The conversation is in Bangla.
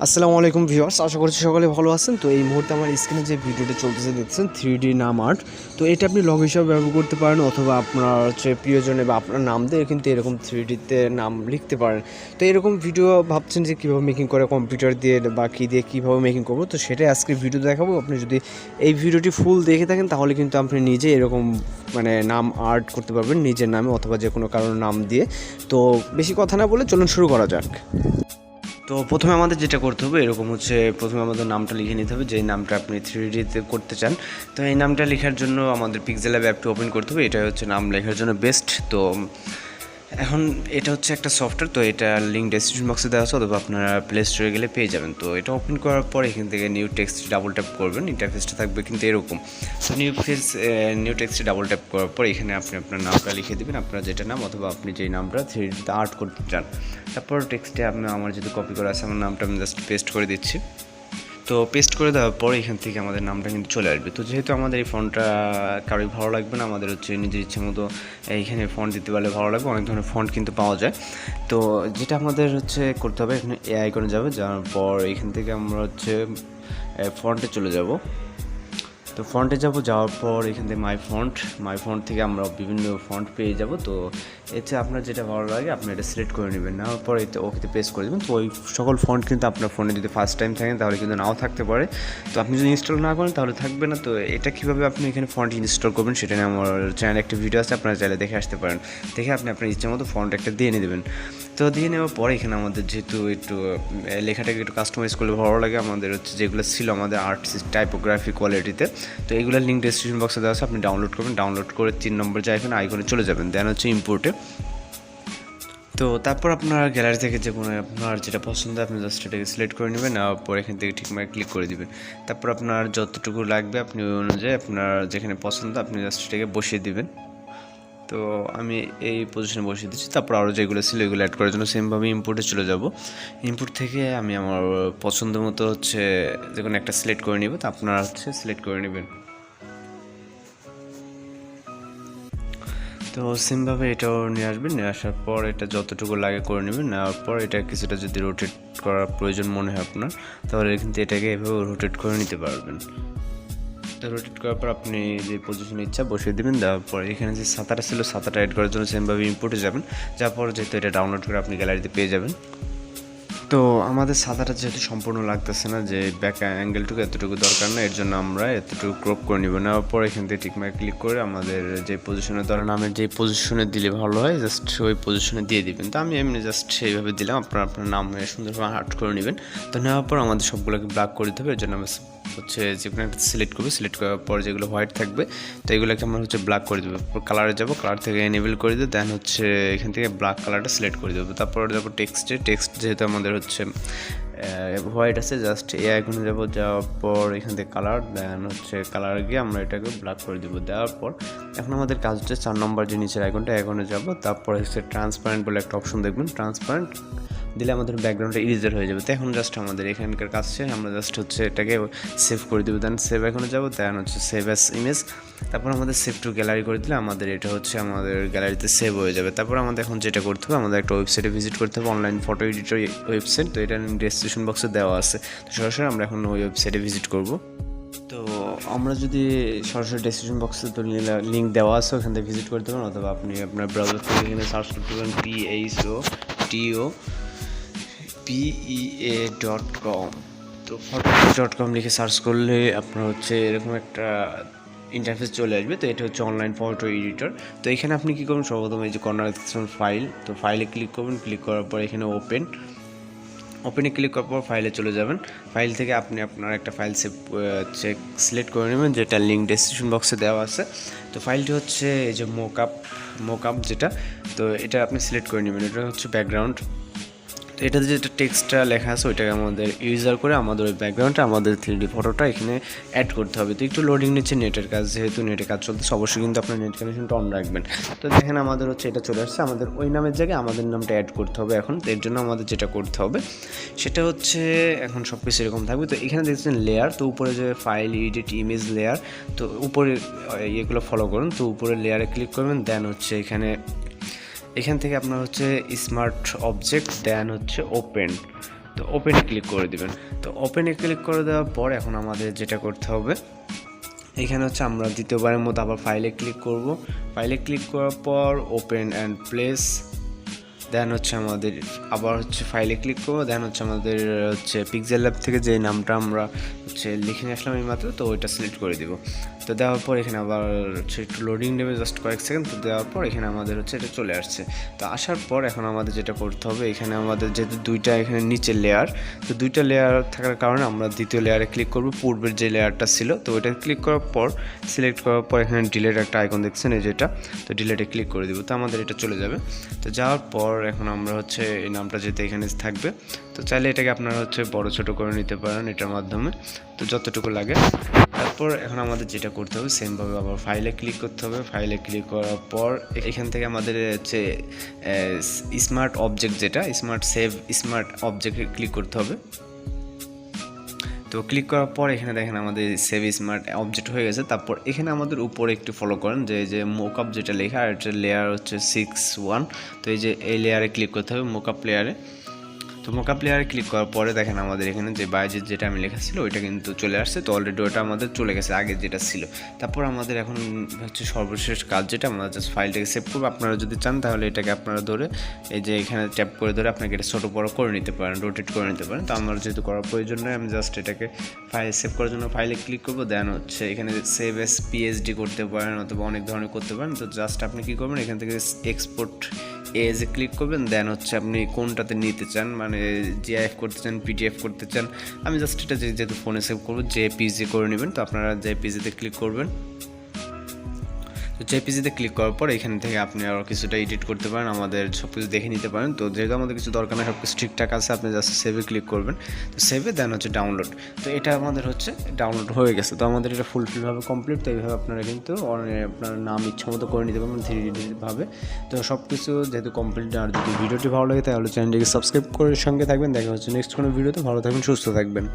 আসসালামু আলাইকুম ভিউয়ার্স, আশা করছি সকলে ভালো আছেন। তো এই মুহূর্তে আমার স্ক্রিনে যে ভিডিওটি চলতেছে দেখছেন 3D নাম আর্ট। তো এটা আপনি লগ হিসাবে ব্যবহার করতে পারেন, অথবা আপনার হচ্ছে প্রিয়জনে বা আপনার নাম দিয়ে কিন্তু এরকম 3Dতে নাম লিখতে পারেন। তো এরকম ভিডিও ভাবছেন যে কীভাবে মেকিং করে, কম্পিউটার দিয়ে বা কী দিয়ে কীভাবে মেকিং করবো, তো সেটাই আজকে ভিডিও দেখাবো। আপনি যদি এই ভিডিওটি ফুল দেখে থাকেন তাহলে কিন্তু আপনি নিজে এরকম নাম আর্ট করতে পারবেন নিজের নামে অথবা যে কোনো কারোর নাম দিয়ে। তো বেশি কথা না বলে চলুন শুরু করা যাক। তো প্রথমে আমাদের যেটা করতে হবে এরকম হচ্ছে, প্রথমে আমাদের নামটা লিখে নিতে হবে, যেই নামটা আপনি 3Dতে করতে চান। তো এই নামটা লেখার জন্য আমাদের Pixellab অ্যাপটি ওপেন করতে হবে। এটা হচ্ছে নাম লেখার জন্য বেস্ট। তো এখন এটা হচ্ছে একটা সফটওয়্যার, তো এটা লিঙ্ক ডেসক্রিপশন বক্সে দেওয়া আছে, অথবা আপনারা প্লে স্টোরে গেলে পেয়ে যাবেন। তো এটা ওপেন করার পর এখান থেকে নিউ টেক্সট ডাবল ট্যাপ করবেন। ইন্টারফেসটা থাকবে কিন্তু এরকম। তো নিউ টেক্সটে ডাবল ট্যাপ করার পর এখানে আপনি আপনার নামটা লিখে দেবেন, আপনার যেটা নাম অথবা আপনি যেই নামটা 3Dতে আর্ট করতে চান। তারপর টেক্সটে আমার যেহেতু কপি করা আছে, আমার নামটা আমি জাস্ট পেস্ট করে দিচ্ছি। তো পেস্ট করে দেওয়ার পর এখান থেকে আমাদের নামটা কিন্তু চলে আসবে। তো যেহেতু আমাদের এই ফন্টটা কারোই ভালো লাগবে না, আমাদের হচ্ছে নিজের ইচ্ছে মতো এইখানে ফন্ট দিতে পারলে ভালো লাগবে। অনেক ধরনের ফন্ট কিন্তু পাওয়া যায়। তো যেটা আমাদের হচ্ছে করতে হবে, এখানে এ আইকনে যাবে, যাওয়ার পর এখান থেকে আমরা হচ্ছে ফন্টে চলে যাব। তো ফন্টে যাওয়ার পর এখান থেকে মাই ফন্ট থেকে আমরা বিভিন্ন ফন্ট পেয়ে যাব। তো এতে আপনার যেটা ভালো লাগে আপনি এটা সিলেক্ট করে নেবেন, নেওয়ার পর এতে ওকেতে পেস্ট করে দেবেন। তো ওই সকল ফন্ট কিন্তু আপনার ফোনে যদি ফার্স্ট টাইম থাকেন তাহলে কিন্তু নাও থাকতে পারে। তো আপনি যদি ইনস্টল না করেন তাহলে থাকবে না। তো এটা কীভাবে আপনি এখানে ফন্ট ইনস্টল করবেন সেটা নিয়ে আমার চ্যানেলে একটা ভিডিও আছে, আপনারা চাইলে দেখে আসতে পারেন। দেখে আপনি আপনার ইচ্ছে মতো ফন্ট একটা দিয়ে নিয়ে দেবেন। তো দিয়ে নেওয়ার পরে এখানে আমাদের যেহেতু একটু লেখাটাকে একটু কাস্টমাইজ করলে ভালো লাগে, আমাদের হচ্ছে যেগুলো ছিল আমাদের টাইপোগ্রাফি কোয়ালিটিতে, তো এইগুলোর লিঙ্ক ডেসক্রিপশন বক্সে দেওয়া আছে, আপনি ডাউনলোড করবেন। ডাউনলোড করে 3 নম্বর যাইবেন, আইকনে চলে যাবেন, দেন হচ্ছে ইম্পোর্টে। তো তারপর আপনার গ্যালারি থেকে যে কোনো আপনার যেটা পছন্দ আপনি জাস্ট এটাকে সিলেক্ট করে নেবেন, পর এখান থেকে ঠিক মার্ক ক্লিক করে দিবেন। তারপর আপনার যতটুকু লাগবে আপনি ওই অনুযায়ী আপনার যেখানে পছন্দ আপনি জাস্ট এটাকে বসিয়ে দিবেন। তো আমি এই পজিশনে বসিয়ে দিচ্ছি। তারপর আরও যেগুলো ছিল এগুলো অ্যাড করার জন্য সেমভাবে ইম্পোর্টে চলে যাব। ইম্পোর্ট থেকে আমি আমার পছন্দ মতো হচ্ছে যে কোনো একটা সিলেক্ট করে নেব। তো আপনারা হচ্ছে সিলেক্ট করে নেবেন। তো সেমভাবে এটাও নিয়ে আসবেন, নিয়ে আসার পর এটা যতটুকু লাগে করে নেবেন। নেওয়ার পর এটা কিছুটা যদি রোটেট করার প্রয়োজন মনে হয় আপনার, তাহলে কিন্তু এটাকে এভাবে রোটেট করে নিতে পারবেন। তো রোটেট করার পর আপনি যে পজিশনে ইচ্ছা বসিয়ে দেবেন। দেওয়ার পর এখানে যে ছাতাটা ছিল ছাতাটা অ্যাড করার জন্য সেমভাবে ইম্পোর্টে যাবেন। যাওয়ার পর যেহেতু এটা ডাউনলোড করে আপনি গ্যালারিতে পেয়ে যাবেন। তো আমাদের ছাতাটা যেহেতু সম্পূর্ণ লাগতেছে না, যে ব্যাক অ্যাঙ্গেলটুকু এতটুকু দরকার না, এর জন্য আমরা এতটুকু ক্রপ করে নেব। নেওয়ার পর এখান থেকে টিকমার্ক ক্লিক করে আমাদের যে পজিশনে ধরেন নামের যে পজিশনে দিলে ভালো হয় জাস্ট ওই পজিশনে দিয়ে দিবেন। তো আমি এমনি জাস্ট সেইভাবে দিলাম, আপনার নাম সুন্দরভাবে আর্ট করে নেবেন। তো নেওয়ার পর আমাদের সবগুলোকে ব্ল্যাক করে দিতে হবে, এর জন্য আমরা হচ্ছে যে কোনো একটা সিলেক্ট করবো। সিলেক্ট করার পর যেগুলো হোয়াইট থাকবে তো এগুলোকে আমরা হচ্ছে ব্ল্যাক করে দেবো। কালারে যাবো, কালার থেকে এনেবল করে দেবো, দেন হচ্ছে এখান থেকে ব্ল্যাক কালারটা সিলেক্ট করে দেবো। তারপর যাবো টেক্সট যেহেতু আমাদের হচ্ছে হোয়াইট আছে, জাস্ট এই আইকনে যাবো। যাওয়ার পর এখান থেকে কালার, দেন হচ্ছে কালার গিয়ে আমরা এটাকে ব্ল্যাক করে দেবো। দেওয়ার পর এখন আমাদের কাজ হচ্ছে 4 নম্বর যে নিচের আইকনটা আইকনে যাবো। তারপর হচ্ছে ট্রান্সপারেন্ট বলে একটা অপশন দেখবেন, ট্রান্সপারেন্ট দিলে আমাদের ব্যাকগ্রাউন্ডটা ইরেজার হয়ে যাবে। তো এখন জাস্ট আমাদের এখানকার কাজ শেষ, আমরা জাস্ট হচ্ছে এটাকে সেভ করে দেবো। দেন সেভ আইকনে যাবো, দেন হচ্ছে সেভ অ্যাজ ইমেজ। তারপর আমাদের সেভ টু গ্যালারি করে দিলে আমাদের এটা হচ্ছে আমাদের গ্যালারিতে সেভ হয়ে যাবে। তারপর আমাদের এখন যেটা করতে হবে, আমাদের একটা ওয়েবসাইটে ভিজিট করতে হবে, অনলাইন ফটো এডিটর ওয়েবসাইট। তো এটা ডেসক্রিপশন বক্সে দেওয়া আছে। তো সরাসরি আমরা এখন ওই ওয়েবসাইটে ভিজিট করব। তো আমরা যদি সরাসরি ডেসক্রিপশন বক্সে তো লিঙ্ক দেওয়া আছে, ওখান থেকে ভিজিট করতে পারেন, অথবা আপনি আপনার ব্রাউজার থেকে এখানে সার্চ করতে পারেন PHOTOPEA.com। তো photopea.com লিখে সার্চ করলে আপনার হচ্ছে এরকম একটা ইন্টারফেস চলে আসবে। তো এটা হচ্ছে অনলাইন ফটো এডিটর। তো এখানে আপনি কী করবেন, সর্বপ্রথম এই যে কর্নার ফাইল, তো ফাইলে ক্লিক করবেন। ক্লিক করার পর এখানে ওপেনে ক্লিক করার পর ফাইলে চলে যাবেন। ফাইল থেকে আপনি আপনার একটা ফাইল সিলেক্ট করে নেবেন, যেটা লিঙ্ক ডেসক্রিপশন বক্সে দেওয়া আছে। তো ফাইলটি হচ্ছে এই যে মোকআপ যেটা, তো এটা আপনি সিলেক্ট করে নেবেন। এটা হচ্ছে ব্যাকগ্রাউন্ড। তো এটাতে যেটা টেক্সটটা লেখা আছে ওইটাকে আমাদের ইউজার করে আমাদের ওই ব্যাকগ্রাউন্ডটা আমাদের 3D ফটোটা এখানে অ্যাড করতে হবে। তো একটু লোডিং নিচ্ছে নেটের কাজ, যেহেতু নেটের কাজ চলতেছে অবশ্যই কিন্তু আপনার নেট কানেকশনটা অন রাখবেন। তো দেখেন আমাদের হচ্ছে এটা চলে আসছে, আমাদের ওই নামের জায়গায় আমাদের নামটা অ্যাড করতে হবে এখন। এর জন্য আমাদের যেটা করতে হবে সেটা হচ্ছে এখন সব কিছু এরকম থাকবে। তো এখানে দেখছেন লেয়ার, তো উপরে যে ফাইল এডিট ইমেজ লেয়ার, তো উপরে এগুলো ফলো করুন। তো উপরে লেয়ারে ক্লিক করবেন, দেন হচ্ছে এখান থেকে আপনার হচ্ছে স্মার্ট অবজেক্ট, দেন হচ্ছে তো ওপেনে ক্লিক করে দিবেন। তো ওপেনে ক্লিক করে দেওয়ার পর এখন আমাদের যেটা করতে হবে, এখানে হচ্ছে আমরা দ্বিতীয়বারের মতো আবার ফাইলে ক্লিক করব। ফাইলে ক্লিক করার পর ওপেন অ্যান্ড প্লেস, দেন হচ্ছে আমাদের আবার হচ্ছে ফাইলে ক্লিক করবো, দেন হচ্ছে আমাদের হচ্ছে Pixellab থেকে যে নামটা আমরা হচ্ছে লিখে নিয়ে আসলাম এই মাত্র, তো ওইটা সিলেক্ট করে দিব। তো দেওয়ার পর এখানে আবার হচ্ছে একটু লোডিং নেবে জাস্ট কয়েক সেকেন্ড। তো দেওয়ার পর এখানে আমাদের হচ্ছে এটা চলে আসছে। তো আসার পর এখন আমাদের যেটা করতে হবে, এখানে আমাদের যেহেতু দুইটা এখানে নিচের লেয়ার, তো দুইটা লেয়ার থাকার কারণে আমরা দ্বিতীয় লেয়ারে ক্লিক করব। পূর্বের যে লেয়ারটা ছিল তো ওইটা ক্লিক করার পর সিলেক্ট করার পর এখানে ডিলেট একটা আইকন দেখছেন এই যেটা, তো ডিলেটে ক্লিক করে দিব। তো আমাদের এটা চলে যাবে। তো যাওয়ার পর এখন আমরা হচ্ছে এই নামটা যেতে এখানে থাকবে, তো চাইলে এটাকে আপনারা হচ্ছে বড় ছোট করে নিতে পারেন এটার মাধ্যমে, তো যতটুকু লাগে। তারপর এখন আমাদের যেটা করতে হবে সেমভাবে আবার ফাইলে ক্লিক করতে হবে। ফাইলে ক্লিক করার পর এখান থেকে আমাদের হচ্ছে স্মার্ট অবজেক্ট যেটা স্মার্ট অবজেক্টে ক্লিক করতে হবে। তো ক্লিক করার পর এখানে দেখেন আমাদের সেভ স্মার্ট অবজেক্ট হয়ে গেছে। তারপর এখানে আমাদের উপরে একটু ফলো করেন যে মোকআপ যেটা লেখা, আর এটা লেয়ার হচ্ছে 6.1। তো এই যে এই লেয়ারে ক্লিক করতে হবে মোকআপ লেয়ারে। তো মোকআপ লেয়ারে ক্লিক করার পরে দেখেন আমাদের এখানে যে বাইজেট যেটা আমি লেখা ছিল ওইটা কিন্তু চলে আসছে। তো অলরেডি ওটা আমাদের চলে গেছে আগে যেটা ছিল। তারপর আমাদের এখন হচ্ছে সর্বশেষ কাজ যেটা, আমরা জাস্ট ফাইলটাকে সেভ করবো। আপনারা যদি চান তাহলে এটাকে আপনারা ধরে এই যে এখানে ট্যাপ করে ধরে আপনাকে এটা ছোটো বড়ো করে নিতে পারেন, রোটেট করে নিতে পারেন। তো আমার যেহেতু করার প্রয়োজন নয়, আমি জাস্ট এটাকে ফাইল সেভ করার জন্য ফাইলে ক্লিক করবো। দেন হচ্ছে এখানে সেভ এস পিএইচডি করতে পারেন অথবা অনেক ধরনের করতে পারেন। তো জাস্ট আপনি কী করবেন, এখান থেকে এক্সপোর্ট এজে ক্লিক করবেন। দেন হচ্ছে আপনি কোনটাতে নিতে চান, মানে জিআইএফ করতে চান, পিডিএফ করতে চান। আমি জাস্ট এটা যেহেতু ফোনে সেভ করবো জেপিজি করে নেবেন। তো আপনারা জেপিজিতে ক্লিক করবেন। তো জেপিজিতে ক্লিক করার পর এখান থেকে আপনি আরও কিছুটা এডিট করতে পারেন, আমাদের সব কিছু দেখে নিতে পারেন। তো যেহেতু আমাদের কিছু দরকার নেই, সব কিছু ঠিকঠাক আছে, আপনি জাস্ট সেভে ক্লিক করবেন। তো সেভে দেন হচ্ছে ডাউনলোড। তো এটা আমাদের হচ্ছে ডাউনলোড হয়ে গেছে। তো আমাদের এটা ফুলফিলভাবে কমপ্লিট। তো এইভাবে আপনারা কিন্তু আপনার নাম ইচ্ছা মতো করে নিতে পারবেন 3D ভাবে। তো সব কিছু যেহেতু কমপ্লিট। আর যদি ভিডিওটি ভালো লাগে তাহলে চ্যানেলটিকে সাবস্ক্রাইব করে সঙ্গে থাকবেন। দেখা হচ্ছে নেক্সট কোনো ভিডিওতে। ভালো থাকবেন, সুস্থ থাকবেন।